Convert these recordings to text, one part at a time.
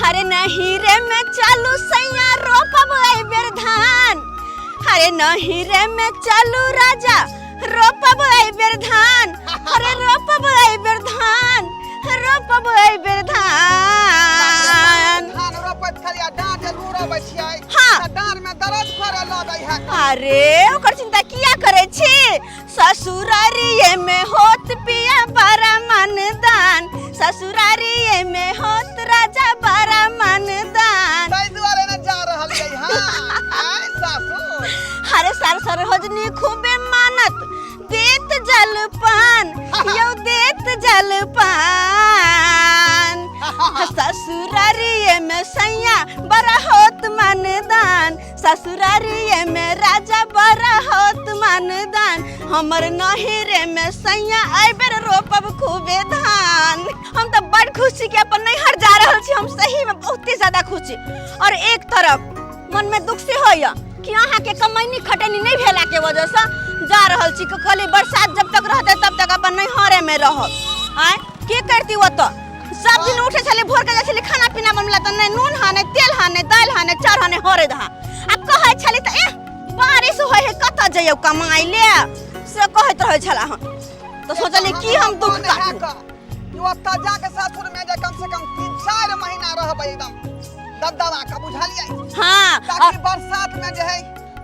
अरे नहीं रे मैं चालू सैया रोपब आई बेर धान। अरे नहीं रे मैं चालू राजा रोपब आई बेर धान। अरे रोपब आई बेर धान, रोपब आई बेर धान। धान रोपत खलिया डांट लूरो बछिया। हाँ डांट में दर्द करे लागै है। अरे ओकर चिंता किया करे छी। ससुरारिये में होत पिया बड़ा मनदान। ससुरारिये में होत राजा बड़ा मनदान। तै दुआरे न जा रहल गई। हां आय सासू। अरे सर होजनी खूबे मानत देत जलपान। यो देत जलपान। ससुरारिये में सैया बड़ा होत मनदान। ससुरारिये में राजा बड़ा होत मनदान। हमर नहिरे में सैया आइबर रोपब खूबे धान। हम तो बड़ खुशी के अपन नैहर जा रहल छी। हम सही में बहुत ही ज्यादा खुशी। और एक तरफ मन में दुख से होया कि यहाँ के कमैनी खटैनी नहीं भेला के वजह से जा रहल छी। खाली बरसात जब तक रहते तब तक अपन नैहरे में रहब। आय के करती वो तो सब दिन उठे चले भोर के चले खाना पीना बनला त नहीं नून हाने तेल हाने दाल हाने चार हाने होरे दहा। अब कहे छले त ए बारिश होय है कत जइयो कमाई ले से कहत रहे छला हम। तो सोचले कि हम दुख काटू। यो अत्ता जाके सासुर में जे कम से कम 3-4 महीना रहबै एकदम दबदबा का बुझालियै। हां ताकि बरसात में जे है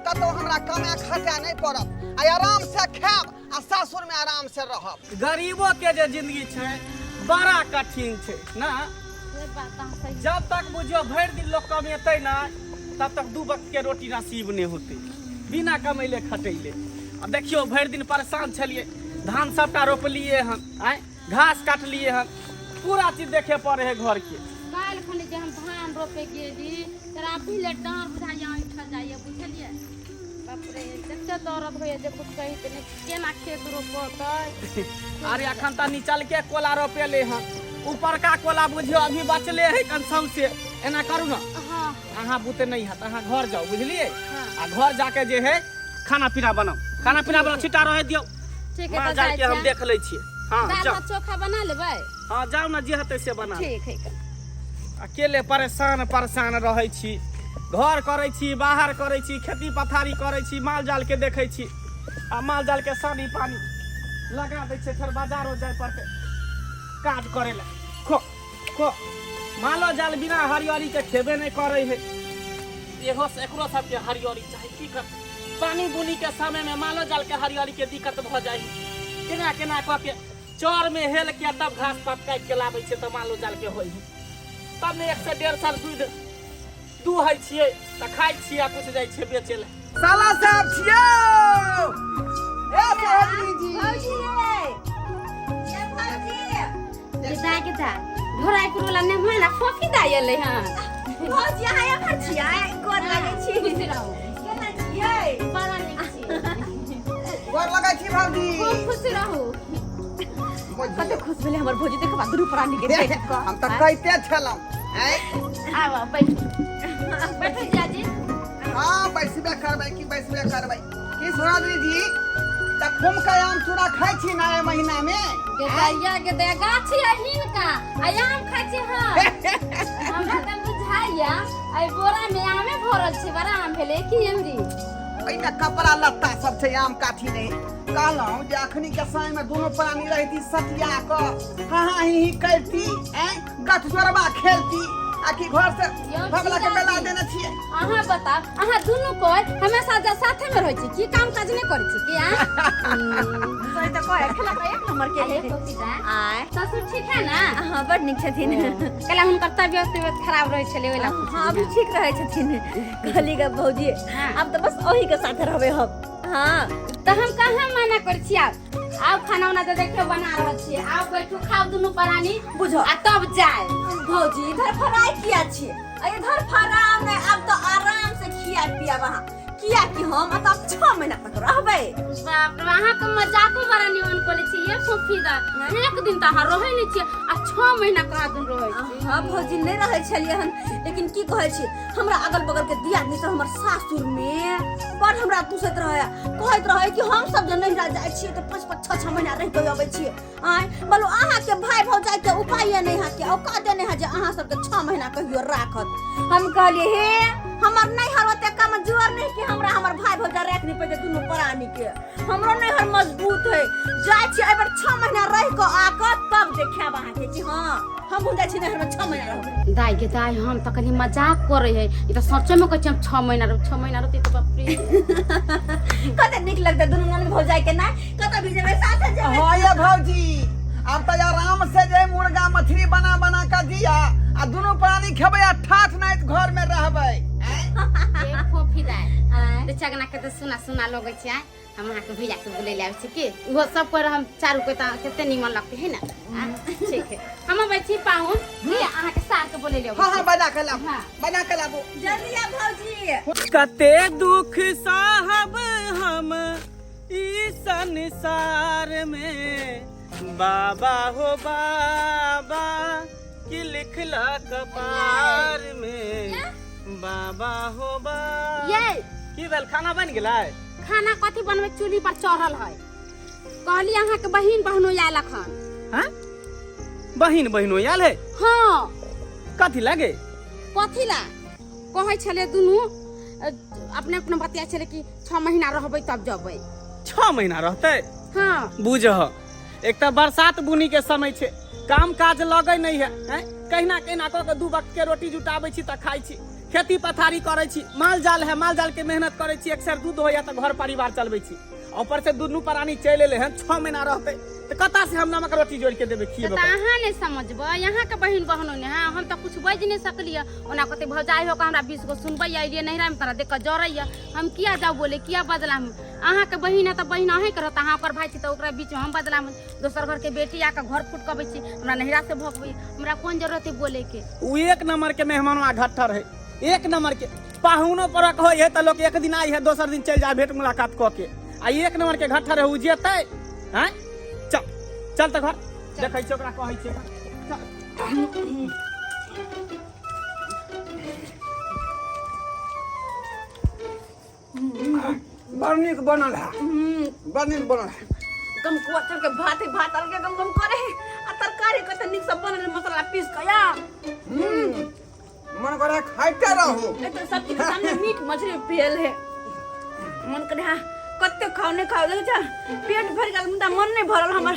कतो हमरा कमे खटा नहीं पड़ब। आ आराम से खाब आ सासुर में आराम से रहब। गरीबों के जे जिंदगी छै बड़ा कठिन छै ना। जब तक बुझियो भर दिन लोग कमेतै ना तब तक 2 वक्त के रोटी नसीब नहीं होते बिना कमैले खटैले। अब देखियो भर दिन परेशान छलिए। धान सबटा रोपलिए हन आय घास काटलिए हन पूरा चीज देखे पड़े है घर के। काल खने जे हम धान रोपे गेली तरा पहिले डांर बुझाइया उठल जाइए बुझलिए। बाप रे जते दर्द होय जे कुछ कहि त केना खेत रोपतै। अरे अखन त निचल के कोला रोपेले हन ऊपर का कोला बुझियो अभी बचले है कंसम से। एना करू ना हां अहाँ बुते नहीं है अहाँ घर जाओ बुझलिए। आ घर जाके जे है खाना पीना बनाओ। खाना पीना बना छिटा रहे दियो। ठीक है मां जाके हम देख ले छिए। हां दाल चोखा बना लेबै। हां जाओ ना जे हते से बना। ठीक है। अकेले परेशान रहे छी। घर करे छी बाहर करे छी खेती पथारी करे छी माल जाल के देखे छी। आ माल जाल के सानी पानी लगा दे छे फिर बाजारो जाय पड़ते काज करे ला। खो मालो जाल बिना हरियाली के खेबे नहीं करे है। एहो से एकरो सब के हरियाली चाहिए की कर। पानी बुनी के समय में मालो जाल के हरियाली के दिक्कत भ जाई। केना केना क के चौर में हेल के तब घास पात काट के लाबै छे त मालो जाल के होई। तब में 1 से 1.5 साल दूध दूहै छिए त खाइ छिए आ कुछ जाय छे बेचे ले। साला साहब छियो ए सहेली जी। भौजी ये भौजी विदा के दा घोराई पुरला ने माना कॉफी दायले हां। भौजी आया पर छिया गोर लगे छी। केना छियै बड़ा नीक छी। गोर लगै छी भौजी। खूब खुश रहू। कते खुश भेले हमर भौजी देखबा दुरु प्राणी के देख क। हम त कहिते छलौ हैं। आवा बैठ जाजी। हां बैसबे करबै कि बैसबे करबै कि सुरादरी जी त खुम का आम चूड़ा खाइ छी ना ए महीना में। के दैया के दे गाछी अहिन का आम खाइ छी। हां हमरा त बुझाइया आई बोरा में आमे भरल छै बड़ा आम भेले की एमरी। ओइमे कपड़ा लत्ता सब छै आम काठी नहीं। कहलौ जे अखनी के समय में दोनों प्राणी रहती सतिया क हां ही करती हैं गठ जोरबा खेलती आखी घर से भगला के बेला देना छिए। अहाँ बताओ अहाँ दुनु कोई हमेशा साथे में रहै छी की काम काज नहीं करै छी की। सही त कहे खेला का एक नंबर के अरे है। कोकिदा आय ससुर ठीक है ना। हां बड़ निक छथिन। कला हुनकर तबियत खराब रहै छले ओइला। हां अभी ठीक रहे छथिन। कहली ग भौजी अब तो बस ओही के साथ रहबे हम। हां त हम कहां मना कर छी। आओ खाना उना तो देखियो बना रहल छी। आओ बैठू खाओ दुनु प्राणी बुझो आ तब जाए। भौजी इधर फराई किया छी इधर फराम नहीं अब तो आराम से खिया पिया वहां किया कि हम अब 6 महीना तक रहबै। बाप रे अहाँ के मजाको बड़ा निमन कोले छी ये फुफीदा एक दिन त अहाँ रहै नै छी आ 6 महीना कहा दिन रहै छी। हां भौजी नै रहै छलिए हन, लेकिन की कहै छी हमरा अगल बगल के दियादनी सब हमर सासुर में बड़ हमरा पूछैत रहै, कहैत रहै कि हम सब जे नहिरा जाइ छी त 5-5 6-6 महीना रह के आबै छी। आय बोलो अहाँ के भाई भौजाई के उपाय नै है के औकात देने है जे अहाँ सब के 6 महीना कहियो राखत। हम कहलिए हे हमर नैहर ओते कमजोर नहीं कि हमरा हमर भाई भौजा राख नहीं पे दुनू प्राणी के, हमरो नैहर मजबूत है। जाय छी एबर 6 महीना रह के आकर तब देखाब अहाँ के कि हां हम जाय छी नैहर में 6 महीना रहबै। दाई के दाई हम त कनी मजाक करे है, ई त सच्चे में कहै छी हम 6 महीना रहते त बाप रे कते निक लगते दुनू नन भौजाई के ना कत भी जेबै साथे जेबै। हां ये भौजी अब तो आराम से जे मुर्गा मछली बना बना के दिया आ दुनू प्राणी खेबै आ ठाठ नाइत घर में रहबै। ए फुफीदा त चगना के त सुना लगै छै। हम अहाँ के भैया के बोले ले आबै छी कि वो सब पर हम चारू को त केते निमन लगते है ना। ठीक है हम बैठी पाऊं ये अहाँ के साथ के बोले ले आबै। हां बना के लाबो बना के लाबो जल्दी आ भौजी। कते दुख साहब हम ई संसार में, बाबा हो बाबा की लिखला कपार में, बाबा हो बाबा। ये की भेल खाना बन गेलै? खाना कथी बनवे चूल्ही पर चढ़ल है। कहली अहाँ के बहिन बहनो आयल खन। हां बहिन बहिनो आयल है? हां कथी लागे? कथी ला कहै छले दुनू अपने अपने बतिया छले कि 6 महीना रहबै तब जबै। 6 महीना रहतै? हां बुझह एकटा बरसात बुनी के समय छै, काम काज लगै नहीं है, कहिना कहिना क के 2 वक्त के रोटी जुटाबै छी त खाइ छी, खेती पथारी करै छी, माल जाल है माल जाल के मेहनत करै छी, एक सेर दूध होइया त घर परिवार चलबै छी। ऊपर से दुनू प्राणी चल एले हैं 6 महीना रहते त कता से हम नमक रोटी जोड़ के देबे खिएबे। त अहाँ ने समझबै यहाँ के बहिन बहनो ने हां हम त कुछ बज नहीं सकलिए। ओना कते भौजाई हो के हमरा 20 गो सुनबै आइए नहिरा में तरा देख के जरैया हम किया जाऊ बोले किया बदला हम। अहाँ के बहिन है त बहिन अहे करत, अहाँ ओकर भाई छी त ओकरा बीच में हम बदला में दोसर घर के बेटी आके घर फुट कबै छी हमरा नहिरा से भगबै, हमरा कोन जरूरत है बोले के। उ एक नंबर के मेहमानवा घट्टर है, एक नंबर के पाहुनो परक होय है त लोग एक दिन आई है दोसर दिन चल जाए भेंट मुलाकात क के। आ एक नंबर के घट्टर है उ जेतै हैं। चल चल त घर देखै छी ओकरा कहै छी। बड़ नीक बनल है, बड़ नीक बनल है। गम कुआतर के भात अलगे गम गम करे आ तरकारी कते निक सब बनल मसाला पीस के या मन करे खाइते रहू। ए तो सब्जी के सामने मीट मछली फेल है, मन करे हां कते खाओ नहीं खाओ देख जा पेट भर गेल मुदा मन नहीं भरल हमर।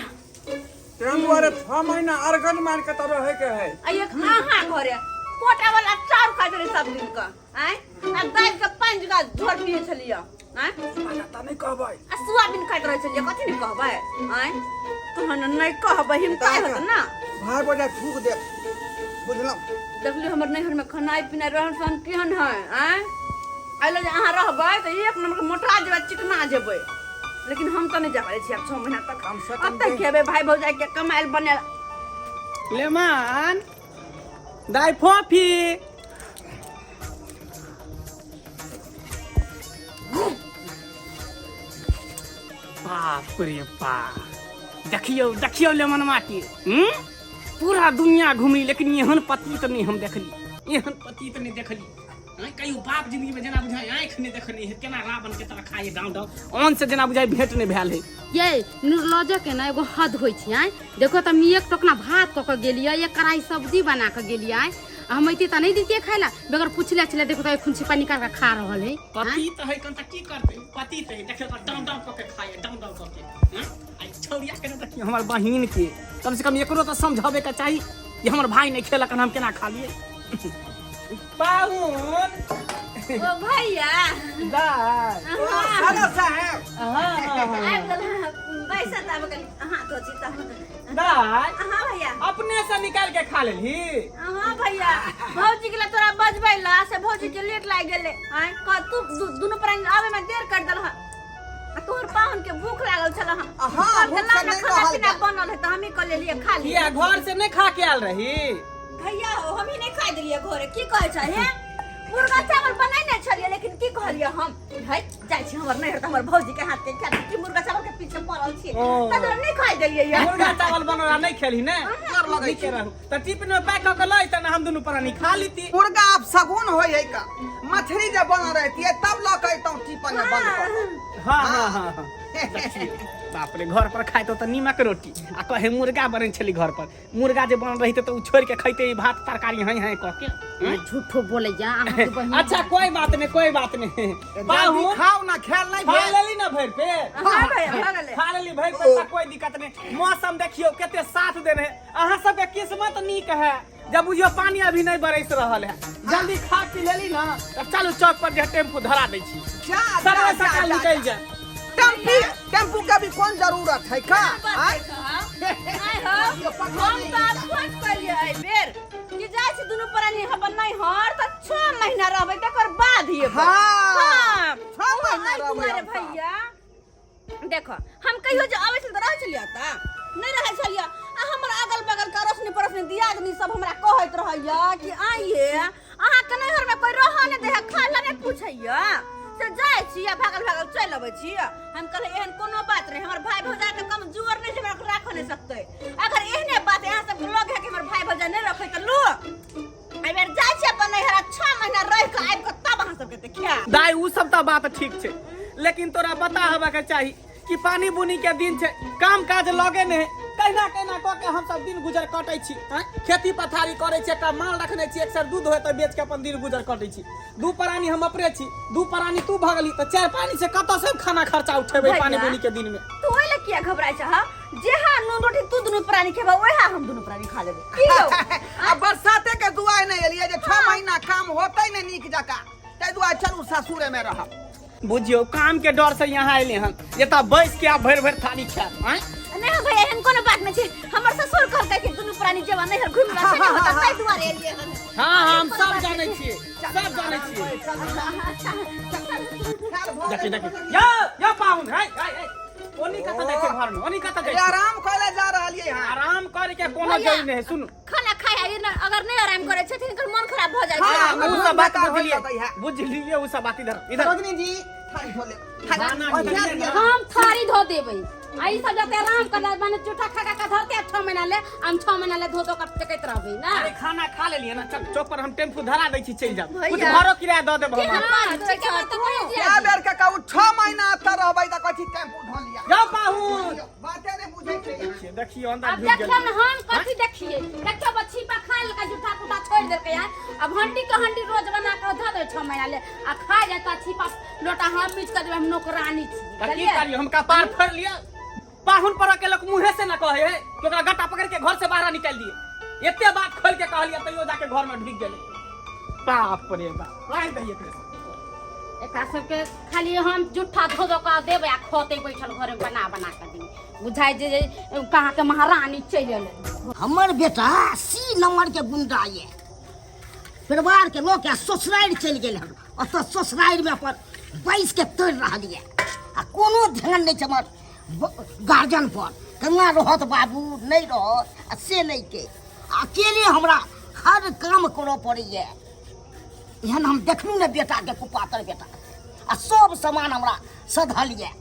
तें दुआरे 6 महीना अर्गन मार के त रहे के है। आ एक आहा घरे कोटा वाला चार खा दे सब दिन का आय आ दाल के 5 गा झोर पिए छलिया आय माना त नहीं कहबै आ सोयाबीन खाइत रहे छलिया कथि नहीं कहबै आय तहन नहीं कहबै हिमता होत ना भाई बजा थूक दे बुझलौ। देखली हमर नैहर में खानाई पीना रहन सहन केहन है आय आइले जे अहाँ रहबै त एक नंबर के मोटा जेबै चिकना जेबै, लेकिन हम त नहीं जाबै छी अब 6 महीना तक कम से कम अब तक खेबे भाई भौजाई के कमाइल बनेल। लेमान दाई फोफी बाप रे बाप देखियो देखियो लेमन माटी पूरा दुनिया घूमी लेकिन एहन पति तो नहीं हम देखली, एहन पति तो नहीं देखली। कई बाप जिंदगी में जना बुझाई आंख नहीं देखनी है, केना रावण के तरह खाए डाउ डाउ ऑन से जना बुझाई भेंट नहीं भेल है। ये निर्लज के ना एगो हद होई छै आय देखो त हम एक टोकना भात क के गेलिए, एक कढ़ाई सब्जी बना के गेलिए आय हम इते त नहीं दितिए खाइला बगैर पूछले छले देखो त खुंची पानी निकाल के खा रहल है। पति त है कन त की करते पति त है देखे डाउ डाउ क के खाए डाउ डाउ क के आई छौरिया के त हमर बहिन के कम से कम एकरो त समझावे के चाहिए कि हमर भाई नहीं खेलक हम केना खा लिए। पाहुन ओ भैया दाई हेलो साहब आब गल पैसा त अब गल हां तो चिता दाई हां भैया अपने से निकाल के खा लेली। हां भैया भौजी के तोरा बजबै ला से भौजी के लेट लाग गेले आय क तू दोनों प्राणी आवे में देर कर देल ह आ तोहर पाहुन के भूख लागल छल ह हां भूख से नहीं रहल खाना बनल है त हम ही क लेलिए खा लिए। किया घर से नहीं खा के आल रही? भैया हो हम ही नहीं खा देलिए घरे की कहै छ हे मुर्गा चावल बनाई नहीं छलिए लेकिन की कहलिए हम भाई जाय छी हमर नहीं त हमर भौजी के हाथ के क्या कि मुर्गा चावल के पीछे पड़ल छी त नहीं खाइ देलिए यार मुर्गा चावल बनला नहीं खेली ने डर लगै के रहू त टिफिन में पैक क के लै त हम दुनू प्राणी खा लीती मुर्गा आप सगुन होय है का मछली जब बन रहती है तब ल कहता हूं टिफिन में बंद कर हाँ बाप रे घर पर खाए तो नीमक रोटी आ कहे मुर्गा बने छली घर पर मुर्गा जे बन रही तो छोड़ के खैते भात तरकारी हैं हैं कह के झूठो बोले जा अहाँ के बहिन अच्छा कोई बात नहीं बाहू खाओ ना खेल नहीं खा भेल लेली ना भर पे हां भाई लगले खा लेली भर पे कोई दिक्कत नहीं मौसम देखियो केते साथ देने अहाँ सब के किस्मत नीक है जब बुझियो पानी अभी नहीं बरस रहल है जल्दी खा पी लेली ना तब चलू चौक पर जे टेम्पू धरा दै छी सरवे सकाल निकल जाए टेम्पू का भी कौन जरूरत है का हम बात खोज करिए आई बेर कि जाय छी दुनू प्राणी अपन नहीं हर त 6 महीना रहबै तकर बाद ही हां 6 महीना रहबै तुम्हारे भैया देखो हम कहियो जे आबै छी त रह चलिया त नहीं रह चलिया आ हमर अगल बगल का रोशनी पड़ोसनी दियादनी सब हमरा कहैत रहैया कि आइए अहाँ के नैहर में कोई रह नहीं दे खाला नहीं पूछैया से जाय छी या भागल चल अबै छी हम कहले एहन कोनो बात नहीं हमर भाई भौजाई के कम जुवर नहीं छै हमरा राख नहीं सकते अगर एहने बात यहां सब लोग है कि हमर भाई भौजाई नहीं रखे त लो आई बेर जाय छी अपन नैहर 6 महीना रह के आइब के तब अहाँ सब के देखिया दाई उ सब त बात ठीक छै लेकिन तोरा पता होबा के चाही कि पानी बुनी के दिन छै काम काज लगे ने कहना क के हम सब दिन गुजर कटै छी खेती पथारी करे छी एकटा माल रखने छी एक सर दूध होय त बेच के अपन दिन गुजर कटै छी दू प्राणी हम अपने छी दू प्राणी तू भगली त चार पानी से कत से खाना खर्चा उठेबै पानी बुनी के दिन में तू ओइले किया घबराय छ जे हां नून रोटी तू दुनू प्राणी खेबा ओहे हम दुनू प्राणी खा लेबे की हो अब बरसाते के दुआई नहीं एलिए जे 6 महीना काम होतै ने नीक जका तै दुआ चलू ससुरे में रह बुझियो काम के डर से यहाँ आइले हन एता बैस के भर भर थाली खाब नहीं हो भैया एहन कोनो बात नहीं छै हमर ससुर कहलकै कि दुनू प्राणी जवान नहीं घुम रहा छै होता तै दुआरे एलिए हन हां हम सब जानै छियै देखि या पाउन है ओनी कत जाय छै घर में ओनी कत जाय छै आराम करे जा रहलिए हां आराम करे के कोनो जरूरी नहीं सुन खाना खाय अगर नहीं आराम करे छै तिनकर मन खराब भ जाय हाँ, छै उ सब बात बुझलिए उ सब बात इधर रजनी जी थाली धो ले हम थारी धो देबै आई सब जते आराम करला माने चूठा खा खा धरते 6 महीना ले हम 6 महीना ले धो कर टेकैत रहबै ना अरे खाना खा लेलिए ना चल चौक पर हम टेम्पू धरा दै छी चल जाब कुछ भैया। घरो किराया दे देब हम हां ठीक है तो कहि दिया क्या बेर के कहू 6 महीना त रहबै त कथि टेम्पू धो लिया जाओ पाहुन बाते नहीं बुझै छै देखिए अंदर अब घुस देखियो गेल ना हम कथी देखिए देखियो बच्ची पा खा लेका जूठा कुटा छोड़ देलकै यार अब हंडी के हंडी रोज बना के धो दे 6 महीना ले आ खा जाता छिपा लोटा हम बीच कर देब हम नौकरानी छी त की करियो हम कपार फोड़ लिया पाहुन पर के लोग मुंहे से न कहे है कि ओकरा गट्टा पकड़ के घर से बाहर निकाल दिए एते बात खोल के कहलिए तइयो जाके घर में ढिक गेले बाप रे बाप राय दइए एकरा सबके खाली हम जूठा धो धो के देबै आ खोते बैठल घर में बना के दी बुझाइ जे कहाँ के महारानी चलि एलै हमर बेटा सी नंबर के गुंडा ये परिवार के लोग के ससुराल चल गेल हन ओत ससुराल में अपन बैस के तोड़ रहलिए आ कोनो ध्यान नहीं छै हमर गार्जियन पर केना रहत बाबू नहीं रहत से नहीं के अकेले हमरा हर काम करऽ पड़ैए एहन हम देखलू ने बेटा के कुपातर बेटा आ सब सामान हमरा सधलिए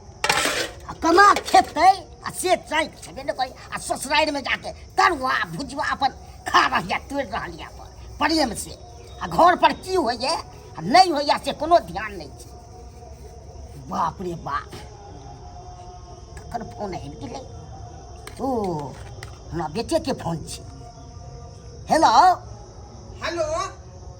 आ केना खेतै आ से चाहि छबे ने करी आ ससुराल में जाके तरुआ भुजवा अपन खा रहिए तोड़ रहलिए अपन प्रेम से आ घर पर की होइए आ नहीं होइए से कोनो ध्यान नहीं छै बाप रे बाप तखन फोन आबि गेलै ओ हमरा बेटे के फोन छै हेलो हेलो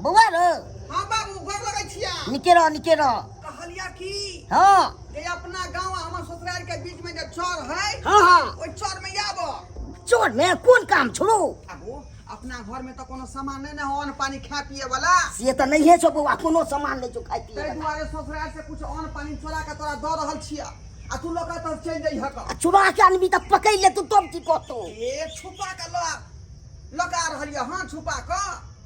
बौआ रो हां बाबू घर लगै छिया निके रह कहलिया की हाँ जे अपना गांव हमर ससुराल के बीच में जे चौर है हाँ ओइ चौर में आबो चोर में कोन काम छोड़ो आबो अपना घर में तो कोनो सामान नहीं ना अन्न पानी खा पिए वाला से तो नहीं है छो बौआ कोनो सामान नहीं जो खाई तै पिए दुआरे ससुराल से कुछ अन्न पानी चोरा के तोरा द रहल छिया आ तू लोग तो चल जाई हक चुरा के आनबी तो पकड़ ले तू तब की कहतो ए छुपा के लगा रहलिया हां छुपा के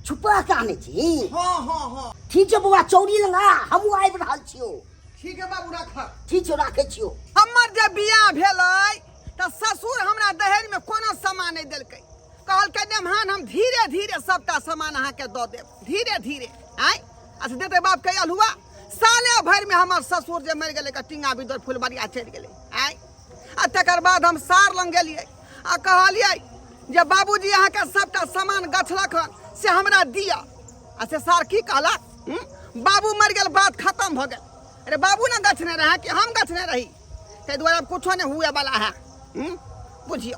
छुपा के आने छी हां ठीक है बौआ चौरी लगा हम आबि रहल छियो ठीक है बाबू रख ठीक छै राखे छियो हमर जे बियाह भेलै त ससुर हमरा दहेज में कोनो सामान नहीं देलकै कहलकै देमहान हम धीरे धीरे सबटा सामान अहाँ के दऽ देब धीरे धीरे आइ अच्छा देते बाप कयल हुआ साले भर में हमार ससुर जे मर गए टिंगा बिदर फुलबरिया चढ़ गए आय आ तकर बाद हम सार लंग गेलिए आ कहलिए जे बाबूजी यहाँ के सबटा सामान गछलक हन से हमरा दिया आ से सार की कहला बाबू मर गए बात खत्म भ गए अरे बाबू ना गछने रहे कि हम गछने रही ताहि दुआरे अब कुछो नहीं हुए वाला है बुझियो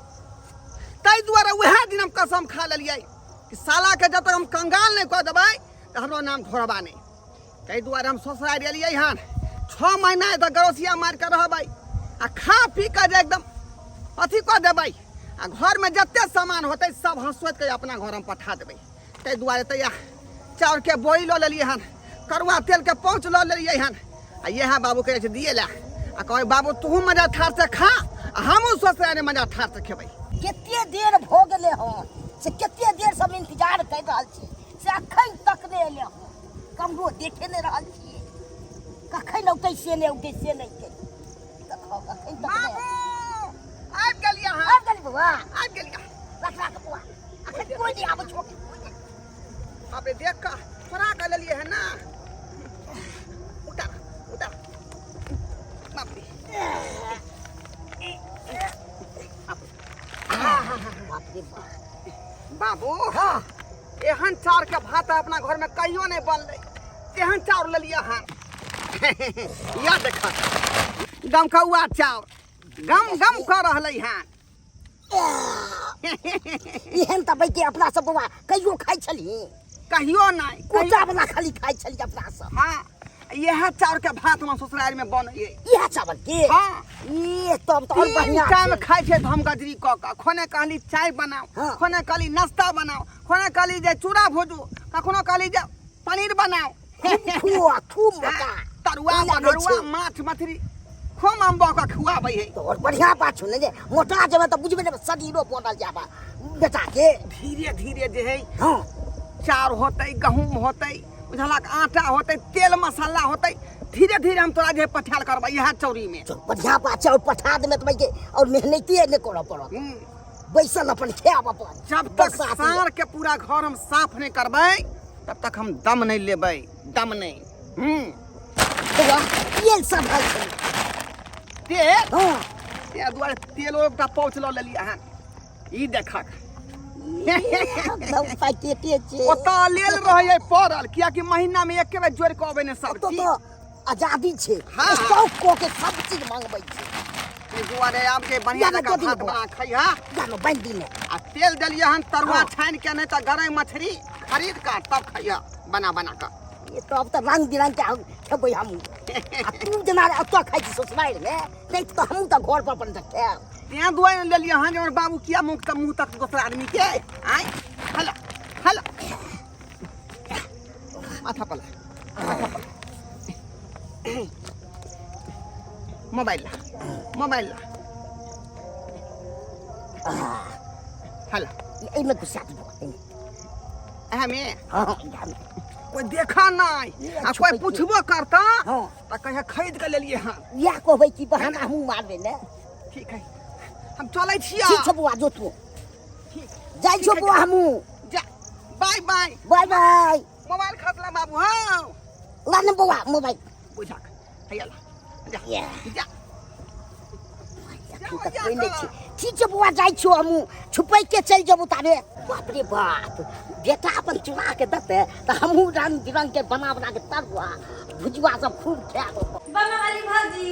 ताहि दुआरे वह दिन हम कसम खा लेलिए कि साला के जब तक हम कंगाल नहीं कह देबै तो हमरो नाम घोड़बा नहीं ताहि दुआरे हम ससुराल एलिए हन 6 महीना तक गरोसिया मार के रहबै आ खा पी के जे एकदम अथी कऽ देबै आ घर में जते सामान होते सब हंसोत के अपना घर में पठा देबै ताहि दुआरे तैया चाउर के बोई लऽ लेलिए हन करुआ तेल के पहुँच लऽ लेलिए हन आ इएह बाबू कहै छै दिए ला आ कहे बाबू तू मजा ठार से खा आ हमहूँ ससुराल मजा ठार से खेबै केते देर भ गेले हन से केते देर से हम इंतजार कर रहल छी से अखन तक नहीं एले हन कमरो देखे नहीं रहल छी कखन औतै से नहीं के देखो अखन तक बाबू आबि गेलिए अहाँ आबि गेली बउआ आबि गेलिए रखला के बउआ अखन कोई नहीं आबै छो अबे देख का फरा कर लेलिए है ना उतार उतार बाप रे बाप रे बाप बाबू हाँ एहन चाउर के भात अपना घर में कहियो नहीं बनले एहन चाउर ले लिया हाँ या देखा गम कौआ चाउर गम गम कर रहले हैं एहन त बैके अपना सब बउआ कहियो खाइ छली कहियो नहीं कोचा वाला खाली खाइ छली अपना सब हाँ यह चाउर के भात हम ससुराल में बने यह चावल के हाँ ये तब तो और बढ़िया टाइम छै। खाई छे हम गजरी क के खोने कहली चाय बनाओ हाँ। खोने कहली नाश्ता बनाओ खोने कहली जे चूड़ा भूजू कखनो कहली जे पनीर बनाओ खूब मोटा तरुआ लागै बनरुआ छै। माछ मछली खूब हम बक खुआबै है तो और बढ़िया बात सुन जे मोटा जेबे तो बुझबे ने शरीरो बनल जाबा बेटा के धीरे धीरे जे है हां चाउर होते गहूम होते बुझलक आटा होते तेल मसाला होते धीरे धीरे हम तोरा जे पठाल करबै यह चौरी में तो बढ़िया बात छै और पठा देमे तो के और मेहनती ने करऽ पड़त बैसल अपन खाब अपन जब तक सार के पूरा घर हम साफ नहीं करबै तब तक हम दम नहीं लेबै दम नहीं ये सब है तेल हां ते दुआरे तेलो एकटा पहुँच लऽ लेलिए हन ई देखक एकदम पैकेटे छै ओता लेल रहै पड़ल कियाकि महीना में एक बेर जोड़ के अबै ने सब तो चीज तो आजादी छै हाँ। शौक को के सब चीज मांगबै छै ई दुआरे आब के बढ़िया जानो जगह दे भात दिहो। बना खइहा जानो बांध दिने आ तेल देलिए हन तरुआ हाँ। छानि के नहीं तो गरई मछली खरीद का तब खइहा बना बना का ये तो अब तो रंग बिरंग के खेबै हम आ तू जना अतो खाइ छी ससुराल में नहीं तो हम तो घर पर अपन खाएब तें दुआरे लेलिए हन जे हमर बाबू किया मुंह तक दोसर आदमी के आय हला हला माथा पर मोबाइल ला हला एमे घुसा दबो हमें हां कोई देखा नहीं आ कोई पूछबो करता हाँ। तो कहे खरीद के लेलिए हन या कहबै कि बहाना हम मारबे ने ठीक है हम चलै छियै ठीक छै बुआ जो तू ठीक जाइ छो बुआ हमू जा bye bye bye bye mobile खसला बाबू हाँ ला ने बुआ मोबाइल बुझा हैला जा या जा तू तक कोई नहीं छी ठीक छै बुआ जाइ छो हमू छुपै के चल जेबू तारे बाप रे बाप बेटा अपन चुरा के दते त हमहू रंग बिरंग के बना के तरुआ भुजवा सब खूब खाएब बना वाली भाजी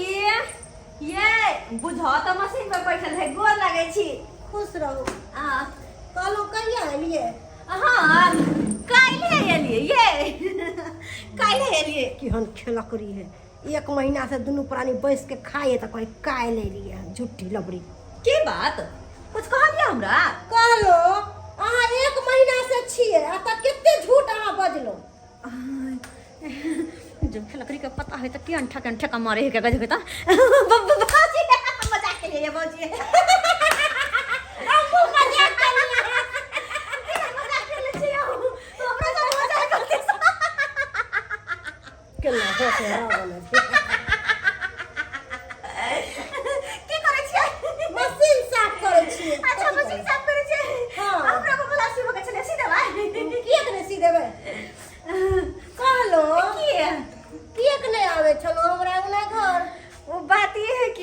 ये बुझा तो मशीन पर बैठल है गोर लगे छी खुश रहो कहलो कहिया एलिए हाँ काल्हे एलिए ये काल्हे एलिए केहन खेलकरी है 1 महीना से दुनू प्राणी बैस के खाए तो कहीं काय ले लिए झूठी लबड़ी की बात कुछ कहलिए हमरा कहलो अहाँ 1 महीना से छिए आ त केते झूठ अहाँ बजलो जब खेलकरी के पता है तो के अंठा का मारे है क्या गजब का भाजी मजाक के लिए भाजी हमको मजाक कर लिया मजाक कर ले छियो हमरा तो मजाक करते केना हो से रावण की करे छियै मशीन साफ करे छिए अच्छा मशीन साफ करे छियै हाँ। हमरा को क्लास में चले सीधे भाई किए ने सी देबे कहलो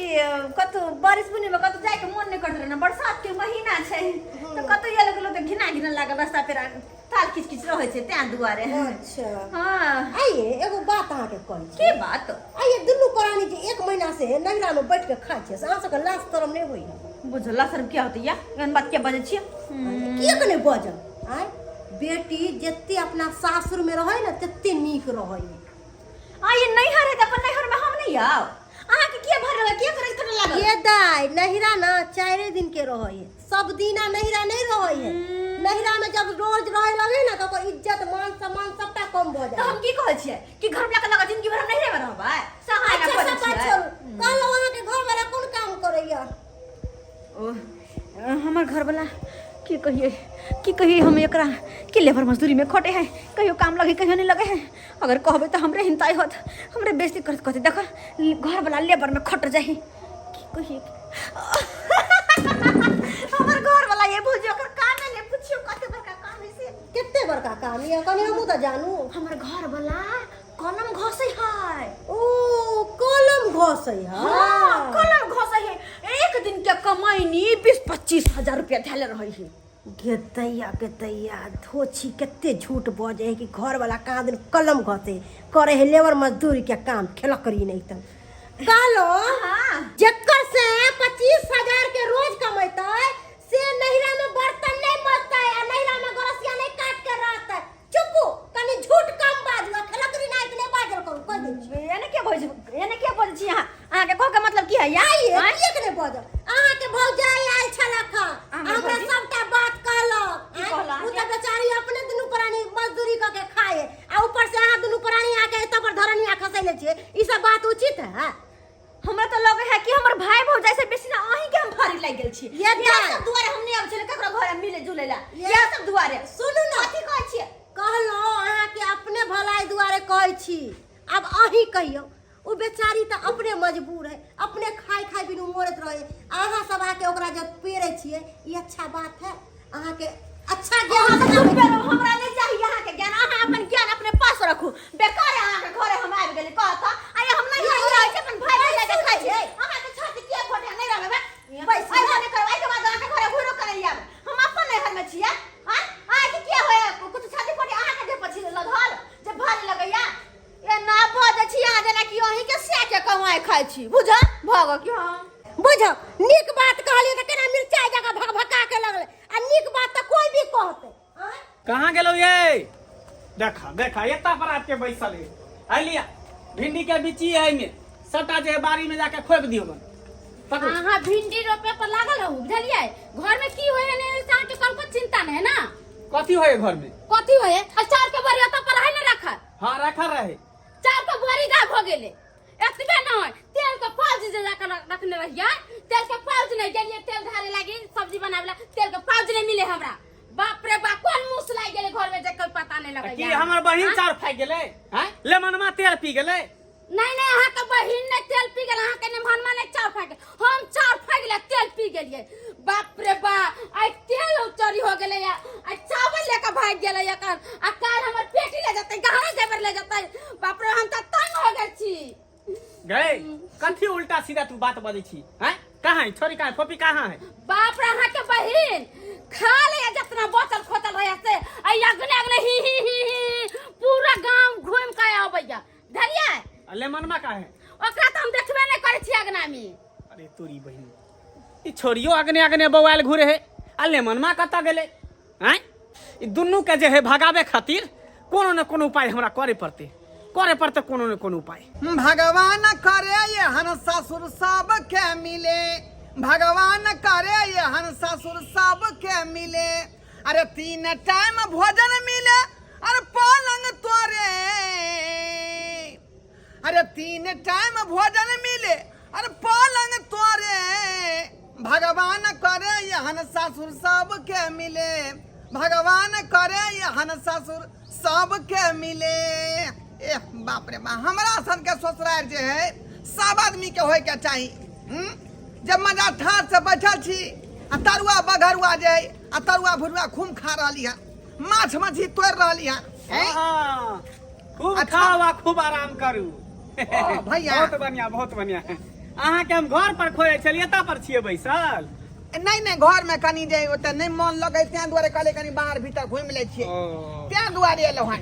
कि कतौ बारिश बुनी में कतौ जाए के मन नहीं करत रहे ना, बरसात के महीना छै तो कतौ ये लोग तो घिना घिना लागे रास्ता पे ताल किच किच रहे छै त्या दुआरे। अच्छा हां आइए एगो बात अहाँ के कहै छी। की बात? आइए दुनू प्राणी जे 1 महीना से नैहरा में बैठ के खाय छै से अहाँ सबके लाज शरम नहीं होई? बुझला सर क्या होती या एहन बात के बजे छियै? किया के नहीं बजब? आय बेटी जत्ते अपना सासुर में रहे ना तत्ते नीक रहे। आ ये नैहर है त अपन नैहर में हम नहीं आव। अहाँ के के भर रहे के करे करे लागल? ये दाई नैहरा ना 4 दिन के रहे, सब दिना नैहरा नहीं रहे। नैहरा में जब रोज रहे लगे ना तो इज्जत मान सम्मान सबटा कम भ तो जाए। हम की कहै छियै कि घर में लगा जिंदगी भर हम नैहरे में रहबै? सहाय ना अच्छा पड़ै सब बात छै। छोड़ू, कहलो वहां के घर वाला कोन काम करैया? हमर घर वाला की कहिए हम एकरा कि लेबर मजदूरी में खटे है, कहियो काम लगे कहियो नहीं लगे है। अगर कहबे तो हमरे हिंताई होत, हमरे बेइज्जती करत कहते देख घर वाला लेबर में खट जाही। की कहिए हमर घर वाला ये बुझियो ओकर काम ने पूछियो कते बड़का काम है से। कितने बड़का काम ये कनी हमू तो जानू। हमर घर वाला कलम घसै है। ओ कलम घसै है। हां कलम घसै है। एक दिन के कमाईनी 20-25 हजार रुपया धैले रही है। गेतैया धोछी केते झूठ बजे है कि घर वाला कहाँ दिन कलम घसे करे है लेबर मजदूरी के काम खेला करी नहीं तो कालो जक्कर से 25,000 के रोज कमाता है से नैहरा में बर्तन नहीं मजता है और नैहरा में गरसिया नहीं काट के रहता है। चुप्पू कनी झूठ कम बाजू खेला करी नहीं इतने बाजल करू कह दे। एने के बोल छी अहाँ के कह के मतलब की है या ये के नहीं बजल अहाँ के भौजाई आइल छला खा हमरा सबटा बात कहलक। उ त बेचारी अपने दुनू प्राणी मजदूरी क के खाए आ ऊपर से अहाँ दुनू प्राणी आके एत पर धरनिया खसैले छिए। ई सब बात उचित है? हमरा तो लगे है कि हमर भाई भौजाई से बेसी ना अहीं के हम भारी लाग गेल छी। ये सब दुआरे हम नहीं आब छले ककरो घर में मिले जुले ला ये सब दुआरे। सुनू ना कथि कहै छियै? कहलो अहाँ के अपने भलाई दुआरे कहै छी, अब अहीं कहियो उ बेचारी त अपने मजबूर है, अपने खाई खाई बिनु मोरत रहे। अहाँ सब आके ओकरा जब पेरे छिए ई अच्छा बात है? अहाँ के अच्छा ज्ञान हमरा नहीं चाहिए अहाँ के ज्ञान। अहाँ अपन ज्ञान अपने पास रखू। बेकार अहाँ के घरे हम आबि गेली कहता आय हम नहीं रहे छै अपन भाई भाई लगे खाइ छै। अहाँ के छाती के फोटे नहीं रहबे बस आइ नहीं करब। आइ के बाद अहाँ के घरे घुरो करे आब हम अपन नैहर में छियै। हां आइ के के होय कुछ छाती फोटे अहाँ के जे पछि लगल जे भारी लगैया ए ना बजे छी अहाँ जेना कि अहीं के से के कमाई खाइ छी बुझ भग कि हां बुझ नीक बात कहलिए त केना मिर्चाई जगह भक-भका के लगले आ नीक बात त कोई भी कहते। कहाँ गेलो ये? देखा एता पर आपके बैसल है। आई लिया भिंडी के बिची है में सटा जे बारी में जाके खोप दियो बन। पकड़ हां भिंडी रोपे पर लागल रहू बुझलिए। घर में की होय ने इंसान के कल को चिंता नहीं है ना। कथी होय घर में? कथी होय अचार के बरी ओता पर है ना रखा। हां रखा रहे। चार के बरी गायब हो गेले। एतबे न तेल के पाउच जे जाके रखने रहिया तेल के पाउच नहीं गेलिए तेल धारे लागी सब्जी बनावेला तेल के पाउच नहीं मिले हमरा। बाप रे बाप कौन मुंह लाग गेले घर में जे कोई पता नहीं लगे। की हमर बहिन चार फाइ गेले हैं? लेमनमा तेल पी गेले? नहीं अहाँ के बहिन ने तेल पी गेल अहाँ के नेमहनमा ने चार फाइ गेल हम चार फाइ गेल तेल पी गेलिए। बाप रे बा आई तेल चोरी हो गेले या आई चावल लेके भाग गेले या कर आ काल हमर पेटी ले जतै गहना जेवर ले जतै। बाप रे हम त तंग हो गेल छी। गए कथी उल्टा सीधा तू बात बजै छी हैं? कहां है छोरी कहां फोपी कहां है? बाप रे अहाँ के बहिन खा ले जितना बोतल खोतल रहे से आई अगने ही पूरा गांव घूम के आबैया धरिया। लेमनमा का है? ओकरा त हम देखबे नहीं करे छी अगना में। अरे तोरी बहिन ई छोरियो अगने बवाल घुरे है आ लेमनमा कता गेले हैं? ई दुन्नू के जे है भगावे खातिर कोनो न कोनो उपाय हमरा करे पड़ते कोनो न कोनो उपाय। भगवान करे ये हन ससुर सब के मिले, भगवान करे ये हन ससुर सब के मिले। अरे 3 टाइम भोजन मिले अरे पलंग तोरे। अरे 3 टाइम भोजन मिले अरे पलंग तोरे। भगवान करे ये हन ससुर सब के मिले, भगवान करे ये हन ससुर सब के मिले। ए बाप रे बा हमरा सन के ससुराल जे है सब आदमी के होय के चाही। जब मजा ठाट से बैठल छी आ तरुआ बघरुआ जे आ तरुआ भुरुआ खूब खा रहली है, माछ मछली तोड़ रहली है। खूब खाओ आ खूब आराम करू। भैया बहुत बढ़िया अहाँ के हम घर पर खोए छलिए ता पर छिए बैसल। नहीं घर में कनी जे ओते नहीं मन लगे त्या दुआरे कहले कनी बाहर भीतर घूम ले छिए त्या दुआरे एलो हन।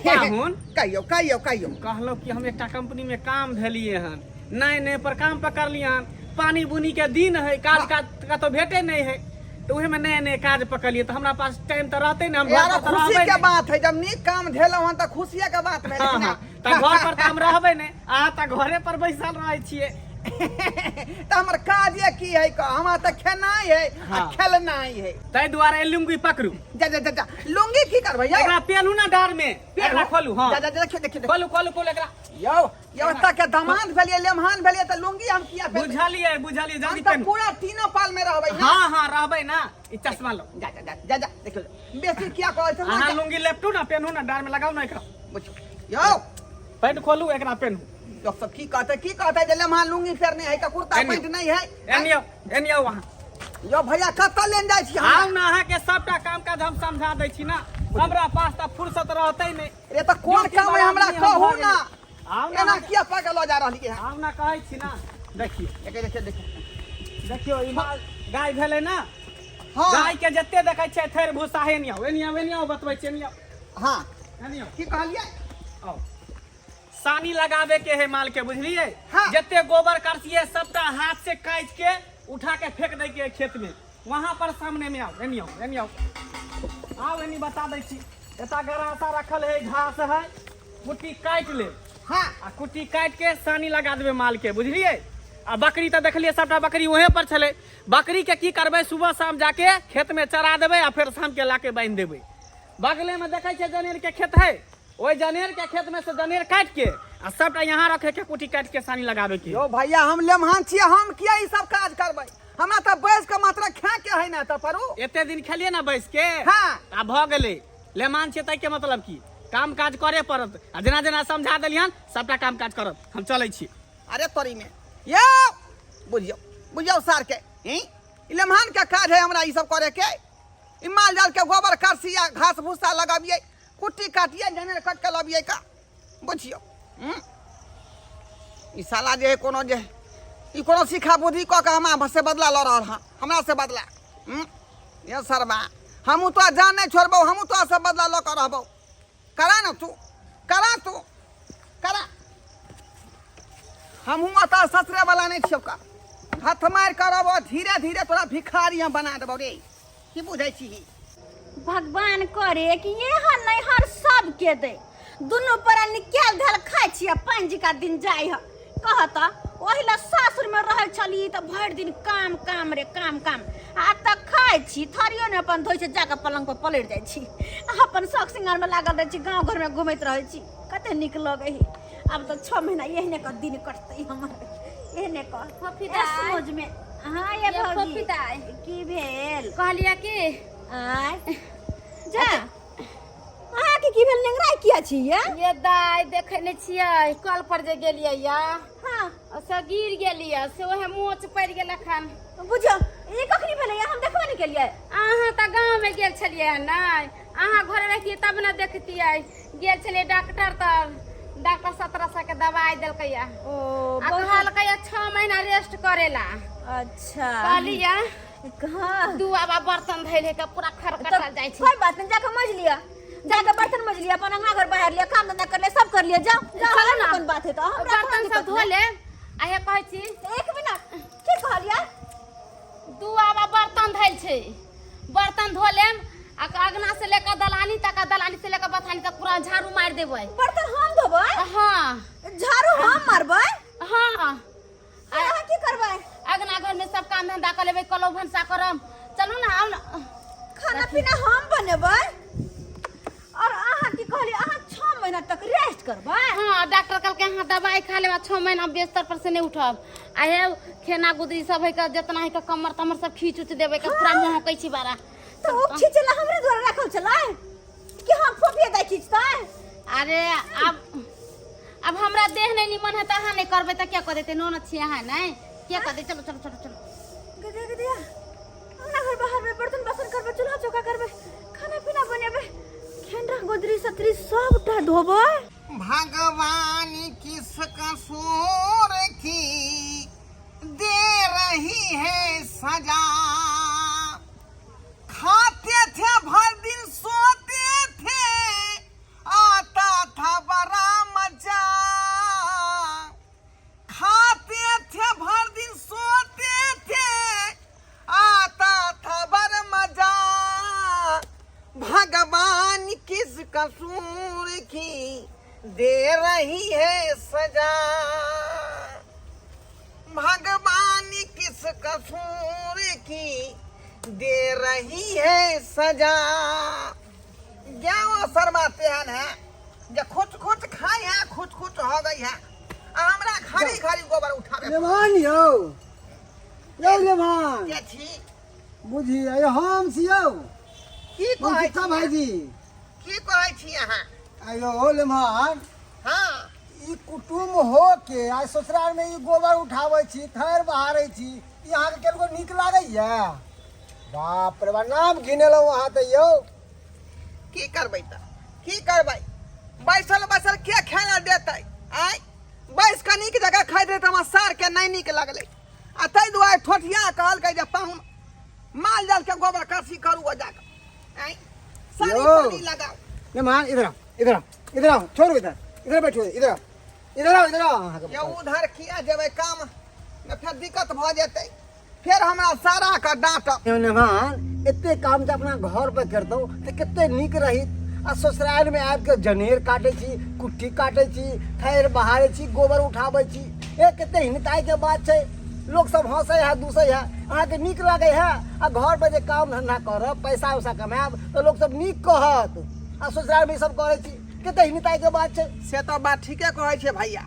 पाहुन कहियो कहलो कि हम एकटा कंपनी में काम भेलिए हन, नए पर काम पकड़लिए हन, पानी बुनी के दिन है, काज का तो भेटे नहीं है, तो उहे में नए काज पकड़लिए, तो हमरा पास टाइम तो रहते ना, हम घर यार पर तो खुशी रहबे के नहीं। बात है, जब नीक काम भेलो हन त खुशिया के बात भेल हाँ, ना। हाँ, तो घर पर तो हम रहबे नहीं, अहाँ तो घरे पर बैसल रहे छिए। तो हमर काजे की है का, हमरा त खेनाई है आ हाँ। खेलनाई है। तै दुआरे लुंगी पकड़ू, जा लुंगी की करबै यौ? एकरा पेलू ना डार में, एकरा खोलू। हां जा देखियो खोलू एकरा। यो तक के दामाद भेलिए, लेमहान भेलिए त लुंगी हम किया पहनबै? बुझलिए हम जल्दी त पेन। पूरा तीनों पाल में रहबै ना। हां रहबे ना, ई चश्मा लो। जा देखियो बेसी किया कहै छै अहाँ ना। लुंगी लेपटू ना, पेनू ना, डार में लगाऊ ना एकरा। यो पैंट खोलू, एकरा पेनू। लोग सब की कहते जे लेमहान लुंगी फेरने है का, कुर्ता पैंट नहीं है? एनियो वहां यो भैया कतऽ लेन जाइ छी आउ हम? ना, अहाँ के सबटा काम काज हम समझा दै छी ना, हमरा पास त फुर्सत रहतै नहीं। ये तो कोन काम है हमरा कहू ना। आउ एना ना, किया पागल हो जा रहलिए है? आउ ना कहै छी ना। देखियो ई माल गाय भेलै ना, हाँ गाय के जत्ते देखै छै थैर भूसा है एनियो बतबै छै एनियो। हाँ एनियो की कहलिए? आओ सानी लगावे के है माल के, बुझलिए? हाँ। जत्ते गोबर करतिए सबटा हाथ से काट के उठा के फेंक दै के खेत में, वहां पर सामने में आओ। एनियो आओ, एनी बता दै छी। एता गरासा रखल है, घास है, कुट्टी काट ले, हाँ आ कुट्टी काट के सानी लगा देबे माल के, बुझलिए? आ बकरी तो देखलिए सबटा बकरी वहीं पर चले, बकरी के की करबे, सुबह शाम जाके खेत में चरा देबे आ फिर शाम के लाके बांध देबे। बगले में देखे छे जनेर के खेत है, ओई जनेर के खेत में से जनेर काट के आ सबटा यहाँ रखे के कुट्टी काट के सानी लगावे के। यो भैया हम लेमहान छिए, हम किया ई सब काज करबै? हमरा त बैस के मात्रा खा के है ना त परू। एते दिन खेलिए ना बैस के, हाँ। आ भ गेले लेमान छे तै के मतलब की काम काज करे पड़त, आ जेना समझा देलियन सबटा काम काज करब। हम चलै छी। अरे तोरी में यो बुझियो सार के ई लेमहान के काज है हमरा ई सब करे के। ई माल जाल के गोबर करसिया, घास भूसा लगाबिए, कुट्टी काटिए, जनेर काट के लाबिए का, बुझियो? ई साला जे है कोनो जे ई कोनो सिखा बुद्धि क के हमरा से बदला ल रहल हां, हमरा से बदला। ये सरबा हमू तो जान नहीं छोड़बो, हमू तो से बदला ल के रहबो। करा ना तू, करा हमहू अता ससुरे वाला नहीं छियो का, हाथ मार करबो, धीरे धीरे तोरा भिखारी हम बना देबो रे। की बुझै छी? भगवान करे कि ये हर नहीं हर सब के दे, दोनों पर निकाल धल खाइ छिए, पंजी का दिन जाय ह कहता ओहिला सासुर में रह छली त भर दिन काम रे काम आ त खाइ छी, थरियो ने अपन धोइ छै, जाके पलंग पर पलट जाइ छी, अपन शौक सिंगार में लागल रह छी, गांव घर में घुमैत रह छी, कते निक लगे है। अब तो 6 महीना एहने का दिन कटतै हमर, एहने का समझ में। हां ये भौजी की भेल? कहलिया कि आय जा अहाँ की भेल? नेंगराय किया छी ये दाय देखे ने छियै, कल पर जे गेलियै या हां से गिर गेलियै, से ओहे मोच पड़ गेल अखन। बुझो ई कखनी भेलै? हम देखबे नहीं केलियै। अहाँ त गांव में गेल छलियै नै, अहाँ घरे रहितियै तब न देखतियै। गेल छलियै डॉक्टर तर, डॉक्टर 1700 के दवाई देलकै या, ओ आ कहलकै या 6 महीना रेस्ट करेला। अच्छा कहलिया कहां दुआबा बर्तन धैले के पूरा खरखटा जाइ छै। कोई बात नहीं, जाके मज लिया, जाके बर्तन मज लिया, अपन अंगना घर बाहर लिया, काम धंधा कर ले, सब कर लिया, जाओ चलो ना। कौन बात है? तो हमरा बर्तन सब धो ले। आ हे कहै छी एक मिनट की कहलिया? दुआबा बर्तन धैल छै, बर्तन धो लेम, आ अगना से लेकर दलानी तक, दलानी से लेकर बथानी तक पूरा झाड़ू मार देबै। बर्तन हम धोबै? हाँ झाड़ू हम मारबै? हाँ अहाँ की करबै? अगना घर में सब काम धंधा कर लेबै, कलो भंसा करम। चलू ना, आउ ना। खाना पीना हम बनेबै? और अहाँ की कहलिए? अहाँ 6 महीना तक रेस्ट करबै? हाँ डॉक्टर कहलकै अहाँ दवाई खा लेबा, 6 महीना बिस्तर पर से नहीं उठब। आ हे खेना गुदरी सब है के, जितना है के कमर तमर सब खींच उच देबै के, पूरा मुंह कहै छी बारा। तो ओ खींचला हमरे द्वारा रखल छलै कि हम फोफिए दै खींचतै? अरे अब हमरा देह नहीं निमन है त अहाँ नहीं करबै त क्या कर देते? नोन छी अहाँ नहीं क्या कर दे? चलो गदिया हमरा घर बाहर में बर्तन बासन करबै, चूल्हा चौका करबै, खाना पीना बनेबै, खेंडा गुदरी सतरी सबटा धोबै। भगवान किस कसूर की रही है सजा। खाते थे भर दिन सोते थे, आता था बड़ा मजा। खाते थे भर दिन सोते थे, आता था बड़ा मजा। भगवान किस कसूर की दे रही है सजा। भगवान किस कसूर की दे रही है सजा। क्या शर्माते हैं ना, जो खुद खुद खाए हैं खुद खुद हो गई है। हमरा खाली खाली गोबर उठावे लेमान यो लेमान के छी बुझी आयो हम छियौ की हम कहै कितना छी भाईजी की कहै छी अहाँ? आयो लेमान हाँ ई कुटुम हो के आ ससुराल में ई गोबर उठाबै छी, थैर बहारै छी, ई अहाँ के केनको नीक लागैया? बाप रे बा, नाम घिनेलौ अहाँ त यौ। की करबै त की करबै? बैसल बैसल के खाना देतै? आय बैस के नीक जगह खाइत रहे त सार के नहीं नीक लगलै, आ तै दुआरे ठोठिया कहलकै जे पाहुन माल जाल के गोबर करसी करू ओ जाके। आय सानी यो। पानी लगाओ। लेमान इधर आओ, इधर आओ, इधर आओ, छोड़ो इधर बैठो, इधर आओ, इधर आओ, इधर आओ अहाँ के ये उधर किया जेबै काम में फिर दिक्कत भ जेतै, फिर हमरा सारा का डांटब। लेमान एते काम त अपना घर पे करतौ त कते नीक रही। आ ससुराल में आबि के जनेर काटे छी, कुट्टी काटे छी, थैर बहारे छी, गोबर उठाबै छी, ए कते हिनताई के बात छै। लोग सब हंसे है दूसै है, अहाँ के नीक लागे है। आ घर पे जे काम धंधा करब, पैसा उसा कमाएब तो लोग सब नीक कहत। आ ससुराल में ई सब करे छी, कते हिनताई के बात छै। से तो बात ठीके कहै छै भैया,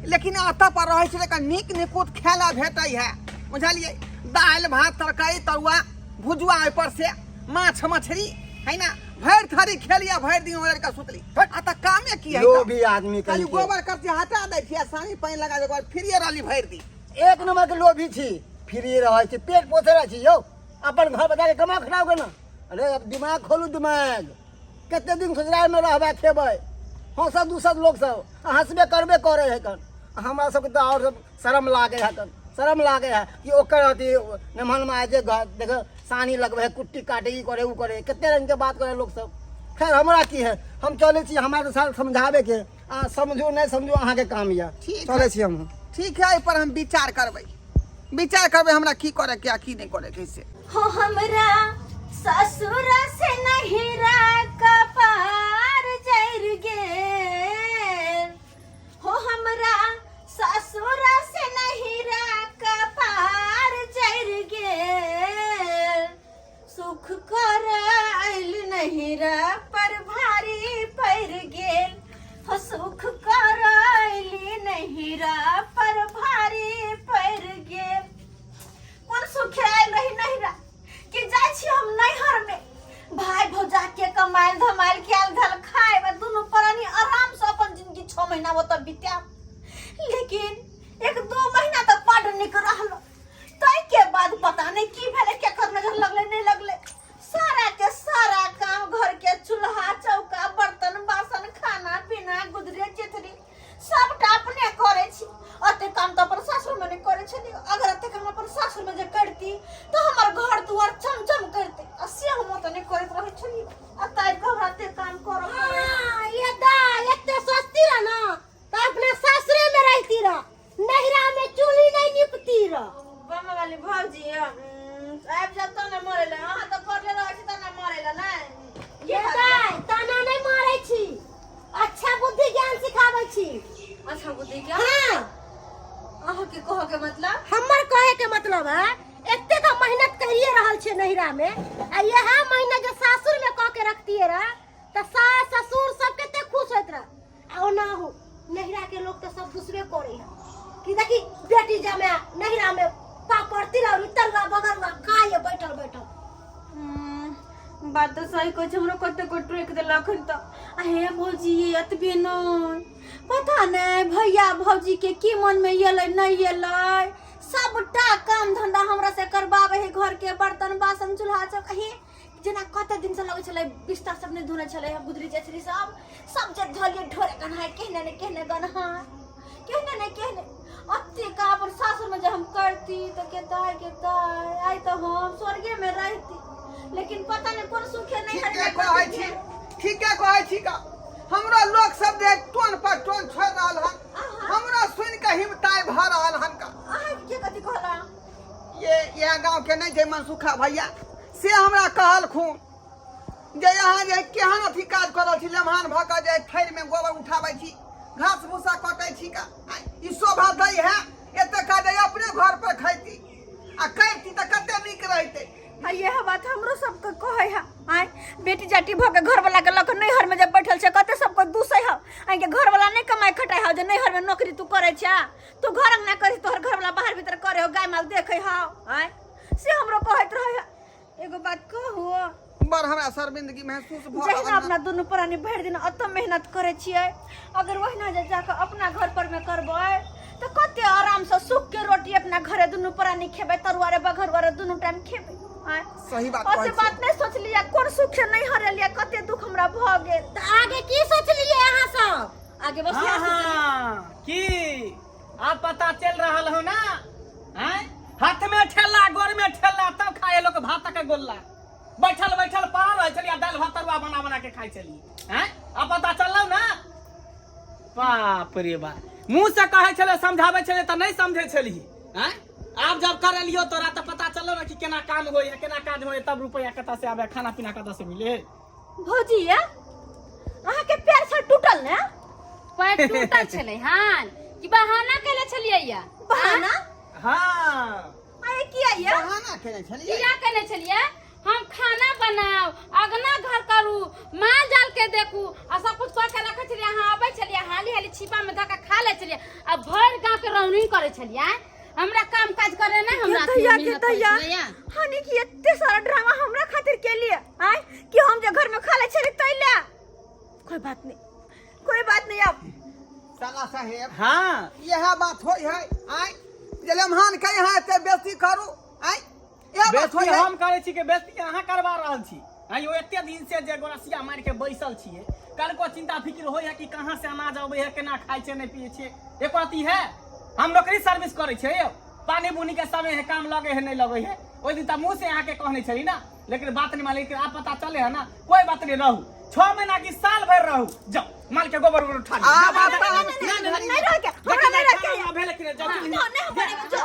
लेकिन अतः पर रहै छै लेकिन नीक निकुत खेला भेटै है, बुझलियै? दालि भात तरकारी तरुआ भुजुआ ऊपर से माछ मछली है ना, भरि थारी खेलिया, भरि दिन ओढ़ के सुतली। अतः कामे की है? लोभी आदमी खाली कहीं के गोबर करती हटा दै छियै, सानी पानी लगा दे, फिरिए रहली भरि दिन। एक नंबर के लोभी छी, फ्री रहै छी, पेट पोसे रहै छी यौ। अपन घर बता के कमा खराब करना। अरे अब दिमाग खोलू, दिमाग कते दिन ससुराल में रहबे खेबै, हंसत दूसत लोग सब हंसबे करबे करे है कन। हमरा सबके तो और सब शर्म लागे है कन, शर्म लागे है कि ओकर अथी नमहन में आए जे घर देख सानी लगबे, कुट्टी काटे, ई करे उ करे, कते रंग के बात करे लोग सब। खैर हमरा की है, हम चले छी, हमरा तो साथ समझावे के, समझू नहीं समझू अहाँ के काम या ठीक चले है। छी हम। ठीक है, एहि पर हम विचार करबै, विचार करबै हमरा की करे के की नहीं करे के। से हो हमरा ससुर से नहिरा कपार जर गेल। हो हमरा ससुर से नहिरा कपार जर गेल। सुख कर आइल नहिरा पर भारी पड़ गेल। हो सुख कर आइल नहिरा पर भारी पड़ गेल। कौन सुख आइल रही नहिरा कि जाइ छी हम नैहर में, भाई भौजा के कमाइल धमाइल कैल धल खाए में दुनू प्राणी आराम से अपन जिंदगी 6 महीना ओतऽ बिता। लेकिन 1-2 महीना तक बड़ निक रहलो, तै के बाद पता नहीं की भेले, केकर नजर लगले नहीं लगले। सारा के सारा काम घर के चूल्हा चौका बर्तन बासन खाना पीना गुदरे चिथरी सबटा अपने करे छी। अते काम तो अपन सासुर में नहीं करे छली। अगर अते काम अपन सासुर में जे करती तो हमर घर दुआर चमचम करते, असे हम तो नहीं करत रहे छली। अतै घरते काम करो। हाँ, ये दा एते सस्ती रह ना तो अपने सासुरे में रहती रह, नहिरा में चूल्ही नहीं निपती रह। बम वाली भौजी आब जब तो न मरेला, हां तो पड़ले रहे छी त न मरेला नहीं। ये दा ताना नहीं मारै छी, अच्छा बुद्धि ज्ञान सिखाबै छी। अच्छा बुद्धि क्या? हाँ, अहाँ के कहो के मतलब? हमर कहे के मतलब है एते तो मेहनत करिए रहल छे नहिरा में, आ यह महीना जो सासुर में कह के रखतिए रह त सास ससुर सब केते खुश होत रह। आ ना हो नहिरा के लोग तो सब दूसरे करे है कि देखी बेटी जमे नहिरा में पापड़ तिलौरी तरुआ बगरुआ खाए बैठल बैठल। बात तो सही कह छ, हमरो कते को ट्रेक देलखन त हे भौजी एतबे नहीं पता नहीं भैया भौजी के की मन में येलै नहीं येलै। सबटा काम धंधा हमरा से करबावे है, घर के बर्तन बासन चूल्हा चौका हे जना कते दिन से लगे छले बिस्तर सब नहीं धोने छले, गुदरी चचरी सब जे धलिए ढोरे गन्हा कहने ने कहने गन्हा कहने ने कहने। अत्ते का अपन सासुर में जब हम करती तो कहता आई तो हम स्वर्गे में रहती, लेकिन पता नहीं कौन सुखे नहीं ठीक है कहै छी, ठीक है कहै छी का हमरो लोग सब देख टोन पर टोन छोड़ रहल हन, हमरो सुन के हिमताई भ रहल हन का। आहा के कथि कहला ये गांव के नहीं जे मनसुखा भैया से हमरा कहल खून जे यहाँ जे केहन अथी काज करल छी, लम्हान भ के जे थैर में गोबर उठाबै छी, घास भूसा कटै छी का, ई शोभा दै है एते का जे अपने घर पर खैती आ करती त कते नीक रहते। यह बात हमरो सबके कहे है। आय बेटी जाटी भ के घर वाला के लक नैहर में जब बैठल छे कते सबको दूसै है, आय के घर वाला नहीं कमाई खटाई है, जे नैहर में नौकरी तू करे छा, तू घर अंगना करी, तोहर घर वाला बाहर भीतर करे हो, गाय माल देखे है। आय से हमरो कहत रहे है। एगो बात कहू, बड़ हमरा शर्मिंदगी महसूस भ जहिना रहल अपना दुनू प्राणी भरि दिन अत मेहनत करे छिए, अगर वहिना जे जाके अपना घर पर में करबै तो कते आराम से सुख के रोटी अपना घरे दुनू प्राणी खेबै, तरुआरे बघरुआरे दुनू टाइम खेबै। सही बात और से बात नहीं सोच लिया, कौन सुख से नहीं हरे लिया, कते दुख हमरा भ गेल। तो आगे की सोच लिए अहाँ सब? आगे बस यह सोच लिया। की आप पता चल रहल हो ना, हैं? हाथ में ठेला गोर में ठेला तब खाए लोग भात के गोल्ला, बैठल बैठल पड़ा रहे चलिए दाल भात तरुआ बना बना के खाई चली, हैं? अब पता चलल ना, बाप रे बाप, मुंह से कहे चले समझावे चले तो नहीं समझे चली, हैं? आप जब कर लियो तोरा तो पता चलो ना कि केना काम होय है, केना काज होय, तब रुपया कता से आवे, खाना पीना कता से मिले। भौजिया अहाँ के पैर से टूटल ने? पैर टूटल छले हां कि बहाना केले छलियै या? बहाना? हां आय किया या? बहाना केने छलिए, किया केने छलियै? हम खाना बनाओ, अगना घर करू, माल जाल के देखू, आ सब कुछ कर के रखे छलियै, अहाँ आबै छलियै, हाली हाली छिपा में धऽ के खा ले छलियै, आ भर गांव के रौनी करे छलियै। हमरा काम काज करे नहीं, हमरा दैया हानि की एते सारा ड्रामा हमरा खातिर के लिए, आय कि हम जे घर में खा ले छली तैले। कोई बात नहीं, कोई बात नहीं। अब साला साहेब हां यह बात होय है, आय जे लम्हान के यहाँ एते बेइज्जती करू, आय यह बात होय बेइज्जती है। हम करे छी के बेइज्जती अहाँ करवा रहल छी। आइयो एते दिन से जे गोरसिया मार के बैसल छिए, कल को चिंता फिक्र होय है कि कहां से अनाज आबै है, केना खाइ छै नहीं पिए छै, एको अथी है। हम नौकरी सर्विस करे छै, पानी बुनी के समय है, काम लगे है नहीं लगे है, ओइ दिन त मुंह से अहाँ के कहने छली ना, लेकिन बात नहीं माने, आप पता चले है ना, कोई बात नहीं, रहू 6 महीना की साल भर रहू, जाओ माल के गोबर उठा ली। नहीं रह के हमरा नहीं रह के भेले कि जाओ नहीं बनेगा, जो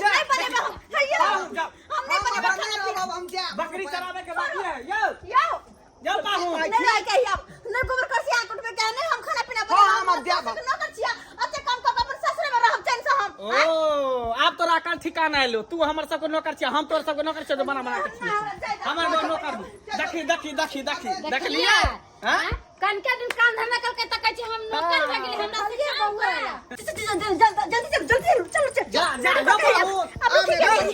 नहीं बनेगा हम नहीं बनेगा। बकरी चरावे के बाकी है यो यो पाहू नहीं रह के अब नहीं गोबर कर से आकुट में क्या नहीं, हम खाना पीना हाँ, हम अब जाब। न कर छिया, अते काम कर अपन ससुर में रहब चैन से हम। ओ आप तोरा कल ठिकाना आइलो, तू हमर सबको नौकर छिया, हम तोर सबको नौकर छिया, बना बना के छिया हमर नौकर। देख लिया हां कनके दिन काम धंधा करके तकै छी, हम नौकर भऽ गेली, हमरा से काम करेला। जल्दी चलो जा बाबू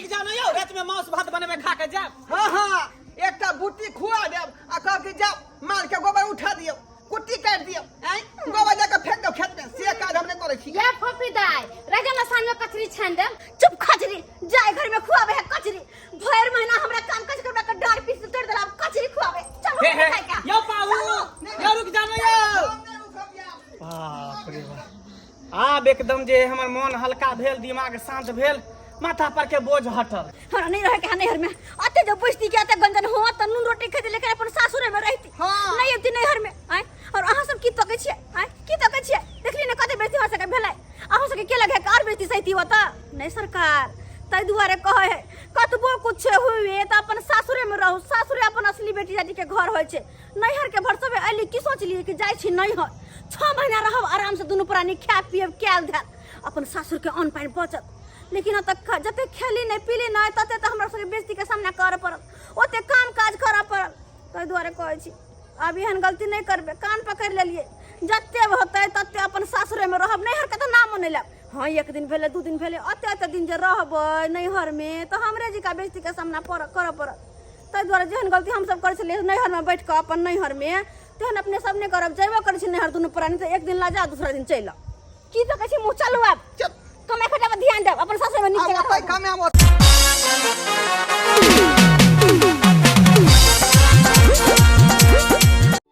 जा ना यो, रात में मांस भात बनेबे खा के जा। हाँ हाँ एकटा बूटी खुआ देब आ कह के जाओ माल के गोबर उठा दियो, कुट्टी काट दियो, आय गोबर जाके फेंक दो खेत में, से काज हम नहीं करे छी। ये फोफी दाई रजना सान में कचरी छान दे। चुप खचरी, जाए घर में खुआवे है कचरी, भर महीना हमरा काम काज करबा के डार पीस तोड़ देला, कचरी खुआवे। चलो खाए क्या यो पाहू यो रुक जा ना यो। बाप रे बाप, आब एकदम जे हमर मन हल्का भेल, दिमाग शांत भेल, माथा पर के बोझ हटल। हमरा नहीं रहे के नैहर में अते जब बैठती के अते गंजन हो त नून रोटी खेते, लेकिन अपन सासुरे में रहती। हाँ। नहीं अबती नैहर में, आय और अहाँ सब की तकै छियै, आय की तकै छियै, देखली ने कते बेइज्जती हो सके भेलै, अहाँ सब के के लगे कार बेइज्जती सहिती होता नहीं सरकार। तै दुआरे कहे है कतबो कुछ हुए त अपन सासुरे में रहू, सासुरे अपन असली बेटी जाति के घर होय छै। नैहर के भरसबे अली की सोचलिए कि जाय छी नहीं हो, 6 महीना रहब आराम से दुनू प्राणी खा पियब कैल धर, अपन सासुर के अन्न पानि बचत। लेकिन जते खेली नहीं पीली नहीं तते तो हमरा सबके बेइज्जती के सामना करे पड़ल, ओते काम काज करे पड़ल। तै दुआरे कहै छी अब एहन गलती नहीं करबे, कान पकड़ लेलिए, जते होतै तते अपन सासुरे में रहब, नैहर के तो नाम नहीं लेब। हाँ 1 दिन भेले 2 दिन भेले, अते दिन जे रहबै नैहर में तो हमरे जी का बेइज्जती के सामना करे पड़ल। तै दुआरे जेहन गलती हम सब करे छलिए नैहर में बैठ के अपन नैहर में, तेहन अपने सब नहीं करब। जेबो करे छी नैहर दुनू प्राणी, तो 1 दिन ला जा, दूसरा दिन चल की तो कहै छी मुँह चलू अब कमे खटा पर ध्यान देब, अपन सासुर में नीचे काम